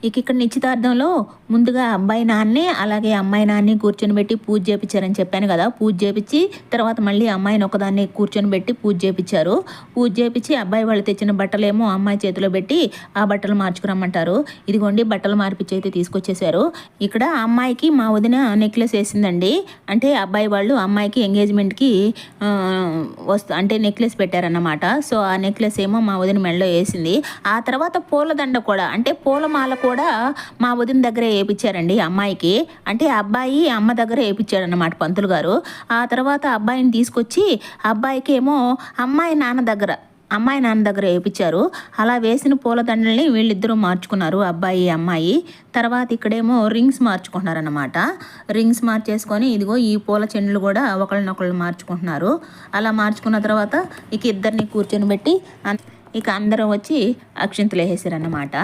ఇక ఇక్కడ నిశ్చితార్థంలో ముందుగా అబ్బాయి నాన్నే అలాగే అమ్మాయి నాన్ని కూర్చొని పెట్టి పూజ చేయించారని చెప్పాను కదా. పూజ చేయించి తర్వాత మళ్ళీ అమ్మాయిని ఒకదాన్ని కూర్చొని పెట్టి పూజ చేయించారు. పూజ చేయించి అబ్బాయి వాళ్ళు తెచ్చిన బట్టలేమో అమ్మాయి చేతిలో పెట్టి ఆ బట్టలు మార్చుకురమ్మంటారు. ఇదిగోండి బట్టలు మార్పిచ్చి అయితే తీసుకొచ్చేసారు. ఇక్కడ అమ్మాయికి మా వదిన నెక్లెస్ వేసిందండి. అంటే అబ్బాయి వాళ్ళు అమ్మాయికి ఎంగేజ్మెంట్కి అంటే నెక్లెస్ పెట్టారన్నమాట. సో ఆ నెక్లెస్ ఏమో మా వదిన మెడలో వేసింది. ఆ తర్వాత పూలదండ కూడా అంటే పూలమాల కూడా మా వదిన దగ్గరే వేయించారండి అమ్మాయికి. అంటే అబ్బాయి అమ్మ దగ్గర వేయించాడన్నమాట పంతులు గారు. ఆ తర్వాత అబ్బాయిని తీసుకొచ్చి అబ్బాయికి ఏమో అమ్మాయి నాన్న దగ్గర వేయించారు. అలా వేసిన పూలదండల్ని వీళ్ళిద్దరూ మార్చుకున్నారు, అబ్బాయి అమ్మాయి. తర్వాత ఇక్కడేమో రింగ్స్ మార్చుకుంటున్నారన్నమాట. రింగ్స్ మార్చేసుకొని ఇదిగో ఈ పూల చెండ్లు కూడా ఒకళ్ళనొకళ్ళు మార్చుకుంటున్నారు. అలా మార్చుకున్న తర్వాత ఇక ఇద్దరిని కూర్చొని పెట్టి ఇక అందరూ వచ్చి అక్షింతలు వేసేసారన్నమాట.